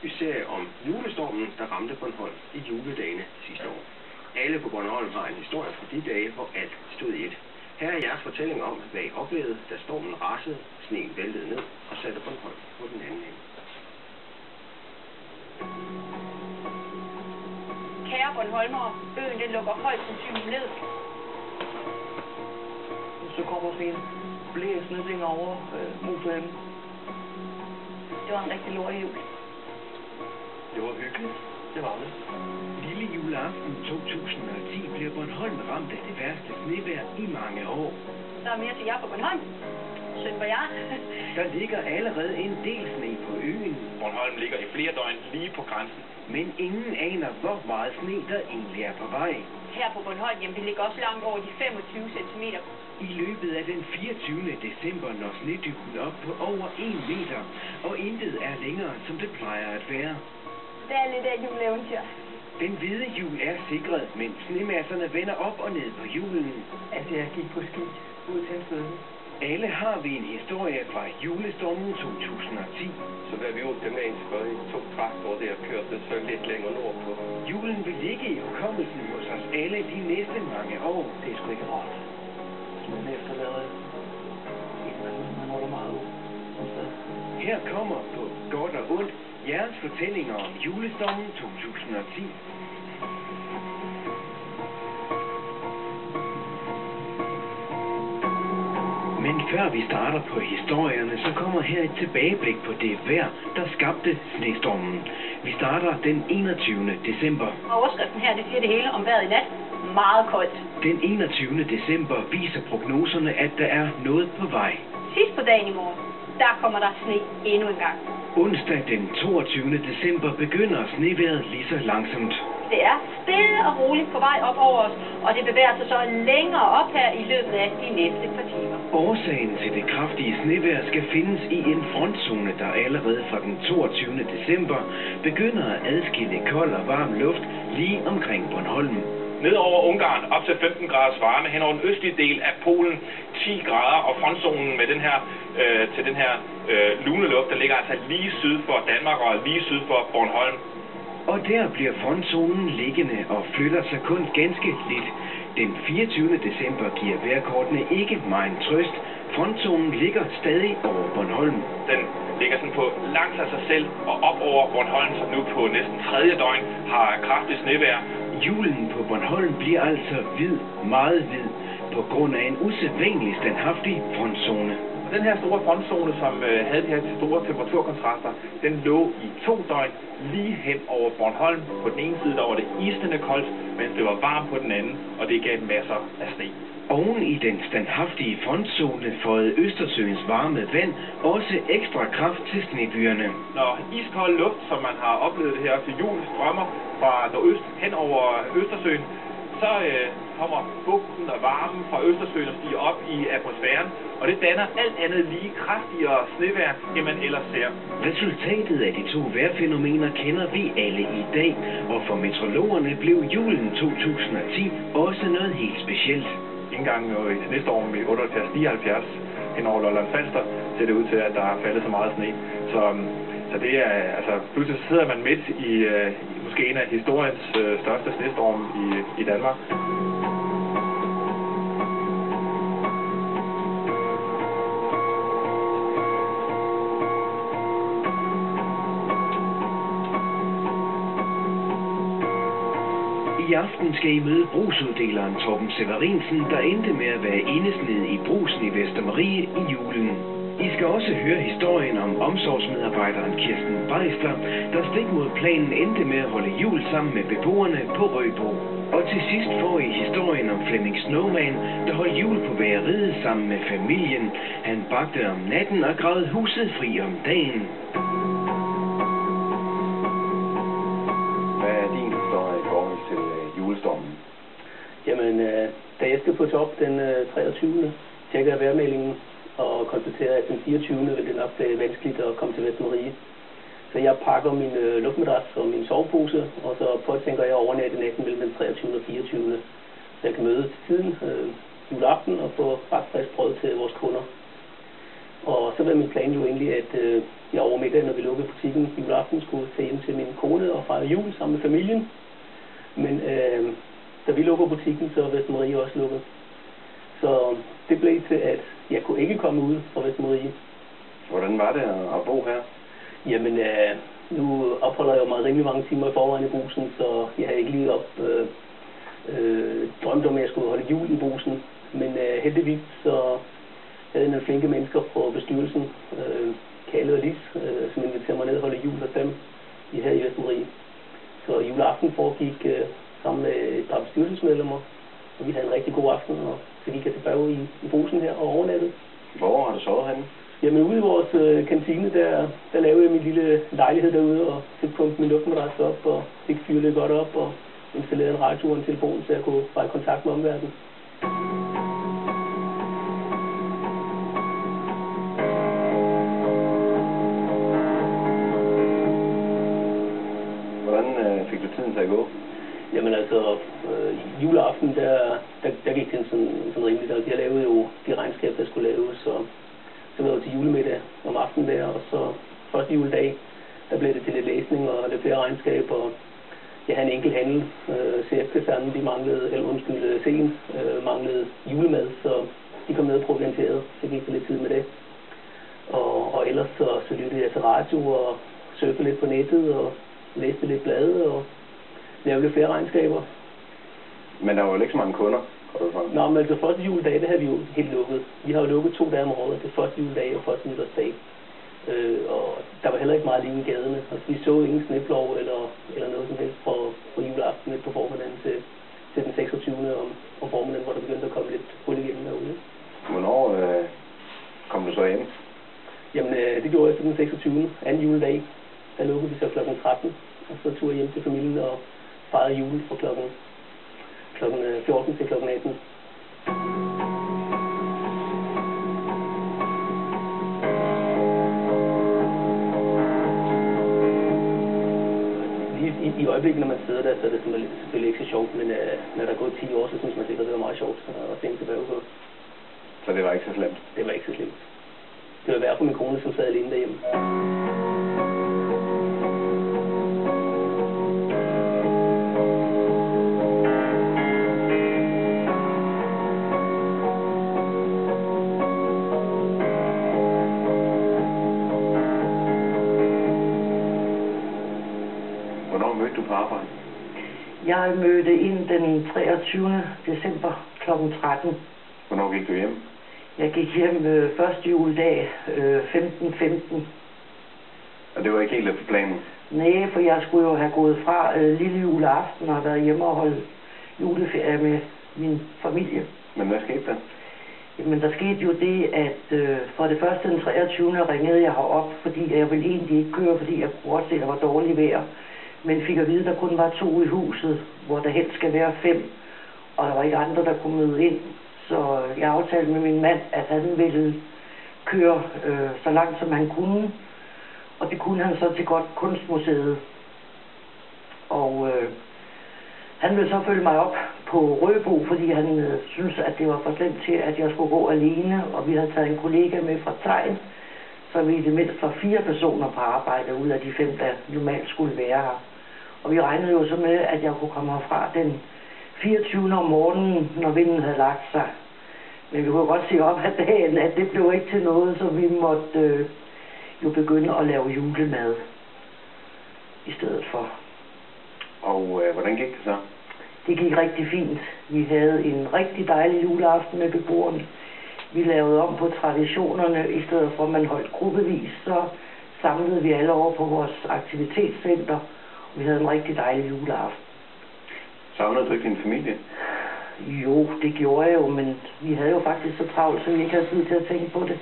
ny serie om julestormen, der ramte Bornholm i juledagene sidste år. Alle på Bornholm har en historie fra de dage, hvor alt stod i et. Her er jeres fortælling om, hvad I oplevede, da stormen rasede, sneen væltede ned og satte Bornholm på den anden ende. Kære Bornholmere, øen den lukker højst sandsynligt ned. Så kommer sådan en blæsende ting over motorhjelmen. Det var en rigtig lortig jul. Det var hyggeligt. Det var det. Lille juleaften 2010 bliver Bornholm ramt af det værste snevejr i mange år. Der er mere til jer på Bornholm. Synd for jer. Der ligger allerede en del sne på øen. Bornholm ligger i flere døgn lige på grænsen. Men ingen aner, hvor meget sne der egentlig er på vej. Her på Bornholm, jamen, det ligger også langt over de 25 cm. I løbet af den 24. december når snedybden op på over 1 meter, og intet er længere, som det plejer at være. Det er lidt af et juleeventyr. Den hvide jul er sikret, men snemasserne vender op og ned på julen. Altså, jeg gik på ski ud til en fødsel. Alle har vi en historie fra julestormen 2010. Så hvad vi åkte med en skøj, 2 traktorer der kørte så lidt længere nordpå. Julen vil ligge i hukommelsen hos os alle de næste mange år. Det er sgu ikke rart. Men efterlader en eller anden, man holder meget ud. Her kommer på godt og ondt jeres fortællinger om julestormen 2010. Men før vi starter på historierne, så kommer her et tilbageblik på det vejr, der skabte snestormen. Vi starter den 21. december. Og overskriften her, det siger det hele om vejret i nat. Meget koldt. Den 21. december viser prognoserne, at der er noget på vej. Sidst på dagen i morgen, der kommer der sne endnu en gang. Onsdag den 22. december begynder snevejret lige så langsomt. Det er stille og roligt på vej op over os, og det bevæger sig så længere op her i løbet af de næste par timer. Årsagen til det kraftige snevejr skal findes i en frontzone, der allerede fra den 22. december begynder at adskille kold og varm luft lige omkring Bornholm. Ned over Ungarn op til 15 graders varme, hen over den østlige del af Polen 10 grader, og frontzonen med den her luneluft, der ligger altså lige syd for Danmark og lige syd for Bornholm. Og der bliver frontzonen liggende og flytter sig kun ganske lidt. Den 24. december giver vejrkortene ikke meget trøst. Frontzonen ligger stadig over Bornholm. Den ligger sådan på langt af sig selv og op over Bornholm, som nu på næsten 3. døgn har kraftigt snevejr. Julen på Bornholm bliver altså hvid, meget hvid, på grund af en usædvanlig standhaftig frontzone. Den her store frontzone, som havde de her store temperaturkontraster, den lå i 2 døgn lige hen over Bornholm. På den ene side, der var det isnende koldt, mens det var varmt på den anden, og det gav masser af sne. Oven i den standhaftige frontzone fåede Østersøens varme vand også ekstra kraft til snebyerne. Når iskold luft, som man har oplevet det her til jul, strømmer fra nordøst hen over Østersøen, så kommer bugten og varmen fra Østersøen og stiger op i atmosfæren, og det danner alt andet lige kraftigere snevejr, end man ellers ser. Resultatet af de 2 vejrfænomener kender vi alle i dag, og for meteorologerne blev julen 2010 også noget helt specielt. Ikke engang i snestormen i 78-79 hen over Lolland Falster ser det ud til, at der er faldet så meget sne. Så det er, altså, pludselig sidder man midt i måske en af historiens største snestorme i Danmark. I aften skal I møde brugsuddeleren Torben Severinsen, der endte med at være indesned i Brugsen i Vestermarie i julen. I skal også høre historien om omsorgsmedarbejderen Kirsten Beister, der stik mod planen endte med at holde jul sammen med beboerne på Rødbo. Og til sidst får I historien om Flemming Snowman, der holdt jul på bageriet sammen med familien. Han bagte om natten og gravede huset fri om dagen. Hvad er din historie i forhold til julestormen? Jamen, da jeg skal på job den 23. tjekker jeg vejrmeldingen og konstaterer, at den 24. vil det nok blive vanskeligt at komme til Vestermarie. Så jeg pakker min luftmadras og min sovepose, og så påtænker jeg overnatte natten mellem den 23. og 24. Så jeg kan møde til tiden juleaften og få ret frisk brød til vores kunder. Og så var min plan jo egentlig, at jeg over middag, når vi lukkede butikken juleaften, skulle tage hjem til min kone og fejre jul sammen med familien. Men da vi lukker butikken, så er Vestermarie også lukket. Så det blev til, at jeg kunne ikke komme ud fra Vestermarie. Hvordan var det at bo her? Jamen, nu opholder jeg mig rimelig mange timer i forvejen i Brugsen, så jeg havde ikke lige drømt om, at jeg skulle holde jul i Brugsen. Men heldigvis så havde jeg nogle flinke mennesker på bestyrelsen, Kalle og Lis, som inviterede mig ned og holde jul hos dem her i Vestermarie. Så juleaften foregik sammen med et par bestyrelsesmedlemmer, og vi havde en rigtig god aften, og så gik jeg tilbage i Brugsen her og overnattede. Hvor har du sovet henne? Jamen ude i vores kantine, der lavede jeg min lille lejlighed derude, og fik pumpet min luftmadras op, og fik fyret lidt godt op, og installeret en radio og en telefon, så jeg kunne få kontakt med omverdenen. Hvordan fik du tiden til at gå? Jamen altså, juleaften, der gik det sådan rimeligt. Altså, jeg lavede jo de regnskaber, der skulle laves, og så var jeg til julemiddag om aftenen der, og så første juledag, der blev det til lidt læsning og lidt flere regnskaber. Og jeg havde en enkelt handel, CF-kasernen, de manglede, Sen manglede julemad, så de kom ned og provianterede, så gik det lidt tid med det. Og ellers så lyttede jeg til radio og surfede lidt på nettet og læste lidt blade og lavede lidt flere regnskaber. Men der var jo ikke så mange kunder? Nå, men altså første juledag, det havde vi jo helt lukket. Vi har jo lukket 2 dage om året, det første juledag og første nytårsdag. Og der var heller ikke meget liv i gaderne. Altså, vi så ingen sneplov eller noget som helst på juleaften på formiddagen til den 26. om formiddagen, hvor der begyndte at komme lidt hul igennem derude. Hvornår kom du så hjem? Jamen, det gjorde jeg til den 26. anden juledag. Der lukkede vi så kl. 13, og så tog jeg hjem til familien og fejrede jul fra klokken 14 til klokken 18. I øjeblikket, når man sidder der, så er det selvfølgelig ikke så sjovt, men når der er gået 10 år, så synes man sikkert, det var meget sjovt at tænke tilbage på. Så det var ikke så slemt? Det var ikke så slemt. Det var værd for min kone, som sad alene derhjemme. Hvornår mødte du på arbejde? Jeg mødte ind den 23. december kl. 13. Hvornår gik du hjem? Jeg gik hjem første juledag 15:15. Og det var ikke helt efter planen? Nej, for jeg skulle jo have gået fra lille juleaften og været hjemme og holde juleferie med min familie. Men hvad skete der? Jamen, der skete jo det, at for det første den 23. ringede jeg herop, fordi jeg ville egentlig ikke køre, fordi jeg kunne også se, at der var dårligt vejr. Men fik at vide, at der kun var 2 i huset, hvor der helst skal være 5, og der var ikke andre, der kunne møde ind. Så jeg aftalte med min mand, at han ville køre så langt, som han kunne. Og det kunne han så til Godt Kunstmuseet. Og han ville så følge mig op på Rødbo, fordi han syntes, at det var for slemt til, at jeg skulle gå alene. Og vi havde taget en kollega med fra Tegn, så vi i det mindste var 4 personer på arbejde ud af de 5, der normalt skulle være her. Og vi regnede jo så med, at jeg kunne komme herfra den 24. om morgenen, når vinden havde lagt sig. Men vi kunne godt se op ad dagen, at det blev ikke til noget, så vi måtte jo begynde at lave julemad i stedet for. Og hvordan gik det så? Det gik rigtig fint. Vi havde en rigtig dejlig juleaften med beboerne. Vi lavede om på traditionerne, i stedet for at man holdt gruppevis, så samlede vi alle over på vores aktivitetscenter, og vi havde en rigtig dejlig juleaften. Savnede du ikke din familie? Jo, det gjorde jeg jo, men vi havde jo faktisk så travlt, så vi ikke havde tid til at tænke på det.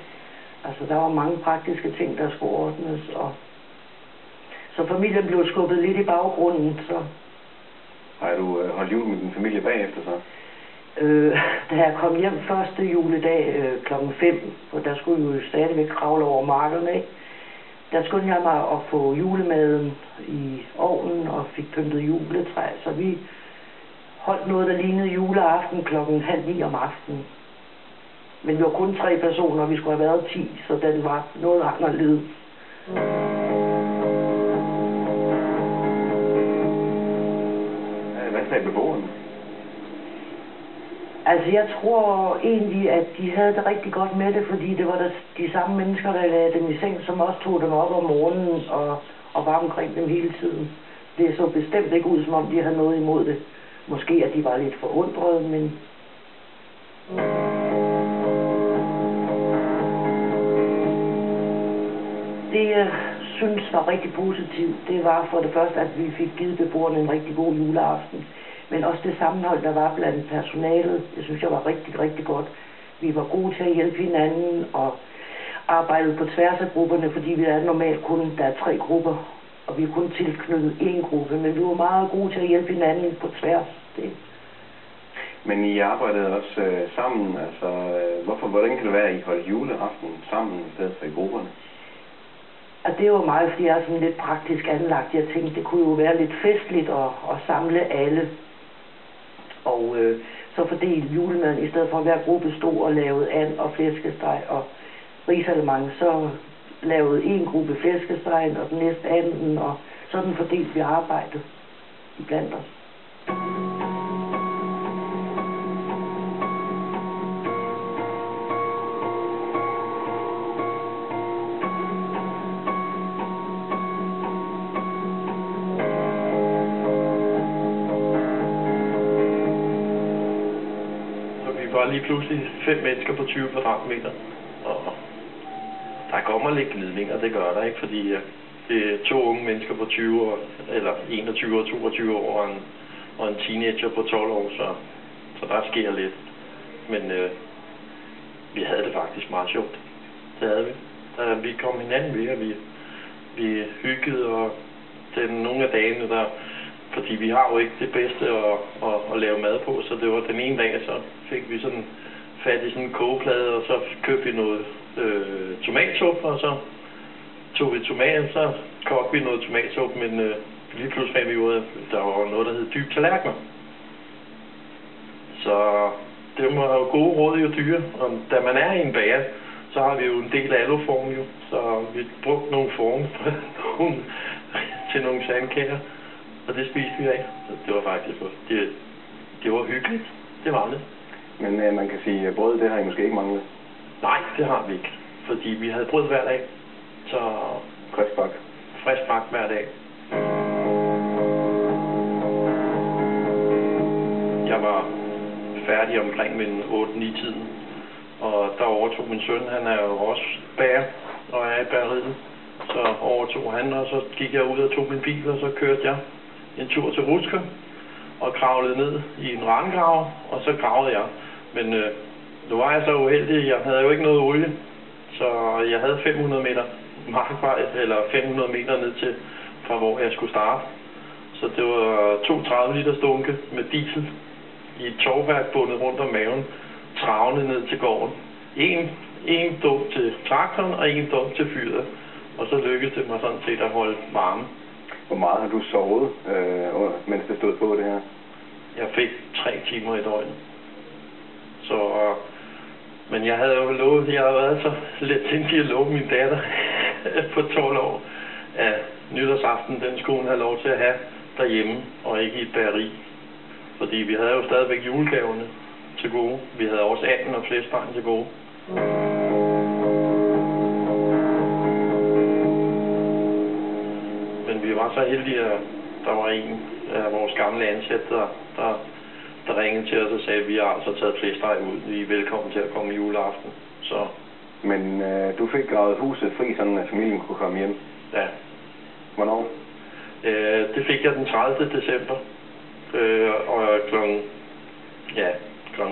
Altså, der var mange praktiske ting, der skulle ordnes, og så familien blev skubbet lidt i baggrunden, så... Har du holdt jul med din familie bagefter så? Da jeg kom hjem første juledag kl. 5, og der skulle vi jo stadigvæk kravle over markerne, ikke? Der skyndte jeg mig at få julemaden i ovnen og fik pyntet juletræ, så vi holdt noget, der lignede juleaften kl. 8:30 om aftenen. Men vi var kun 3 personer, og vi skulle have været 10, så den var noget anderledes. Hvad sagde beboerne? Altså, jeg tror egentlig, at de havde det rigtig godt med det, fordi det var de samme mennesker, der lagde dem i seng, som også tog dem op om morgenen og var omkring dem hele tiden. Det så bestemt ikke ud, som om de havde noget imod det. Måske at de var lidt forundrede, men... Det, jeg synes var rigtig positivt, det var for det første, at vi fik givet beboerne en rigtig god juleaften. Men også det sammenhold, der var blandt personalet, det synes jeg var rigtig, rigtig godt. Vi var gode til at hjælpe hinanden og arbejdede på tværs af grupperne, fordi vi er normalt kun, der er 3 grupper, og vi er kun tilknyttet 1 gruppe, men vi var meget gode til at hjælpe hinanden på tværs. Det. Men I arbejdede også sammen, altså hvordan kan det være, at I holdt juleaften sammen i stedet for i grupperne? Og det var meget, fordi jeg er sådan lidt praktisk anlagt. Jeg tænkte, det kunne jo være lidt festligt at samle alle. Og så fordele julemaden, i stedet for at hver gruppe stod og lavede and og flæskesteg og risalemang, så lavede en gruppe flæskestegen og den næste anden, og sådan fordelte vi arbejdet iblandt os. Var lige pludselig 5 mennesker på 20 kvadratmeter, og der kommer lidt glidninger, det gør der ikke, fordi det er 2 unge mennesker på 20 år, eller 21 og 22 år, og en teenager på 12 år, så der sker lidt. Men vi havde det faktisk meget sjovt, det havde vi. Vi kom hinanden ved, og vi hyggede, og det er nogle af dagene, fordi vi har jo ikke det bedste at lave mad på, så det var den ene dag, så fik vi sådan fat i sådan en kogeplade, og så købte vi noget tomatsuppe, og så tog vi tomater, så kogte vi noget tomatsuppe, men lige pludselig fandt vi ud af, at der var noget, der hed dybe tallerkener. Så det var jo gode råd jo dyre, og da man er i en bager, så har vi jo en del aluform jo, så vi brugte nogle forme til nogle sandkager. Og det spiste vi af. Så det var faktisk godt. Det var hyggeligt. Det var det. Men man kan sige, at brød, det har I måske ikke manglet? Nej, det har vi ikke. Fordi vi havde brød hver dag. Så... Friskbagt? Friskbagt hver dag. Jeg var færdig omkring min 8-9-tiden. Og der overtog min søn, han er jo også bager, og er i bageriet. Så overtog han, og så gik jeg ud og tog min bil, og så kørte jeg en tur til Rutsker og kravlede ned i en randgrav, og så gravede jeg. Men nu var jeg så uheldig, jeg havde jo ikke noget olie, så jeg havde 500 meter markvej, eller 500 meter ned til, fra hvor jeg skulle starte. Så det var 32 liter stunke med diesel i et tovværk bundet rundt om maven, travende ned til gården. En dump til traktoren og en dump til fyret, og så lykkedes det mig sådan set at holde varme. Hvor meget har du sovet, mens det stod på det her? Jeg fik 3 timer i døgnet. Så, men jeg havde jo lovet, jeg havde været så let til at love min datter på 12 år, at nytårsaften, den skulle hun have lov til at have derhjemme, og ikke i et bageri. Fordi vi havde jo stadigvæk julegaverne til gode. Vi havde også anden og flæskestegen til gode. Men vi var så heldige, at der var en af vores gamle ansatte, der ringede til os og sagde, at vi har altså taget flæskesteg ud. Vi er velkommen til at komme juleaften. Så. Men du fik gravet huset fri, sådan at familien kunne komme hjem? Ja. Hvornår? Det fik jeg den 30. december. Og klokken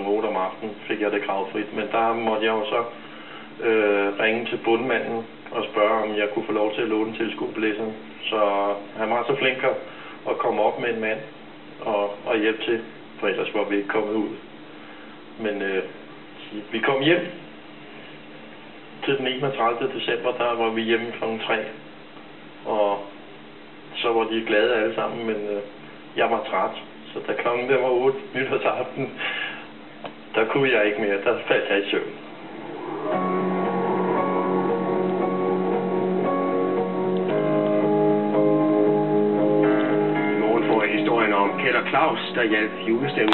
8 om aftenen fik jeg det gravet frit. Men der måtte jeg jo så ringe til bundmanden og spørge, om jeg kunne få lov til at låne tilskudsblæseren. Så han var så flink at komme op med en mand og hjælpe til, for ellers var vi ikke kommet ud. Men vi kom hjem til den 31. december, der var vi hjemme kl. 3. Og så var de glade alle sammen, men jeg var træt. Så da klokken var 8 nytårsaften, der kunne jeg ikke mere. Der faldt jeg i søvn. historien om Kjeld og Claus, der hjalp julestemningen.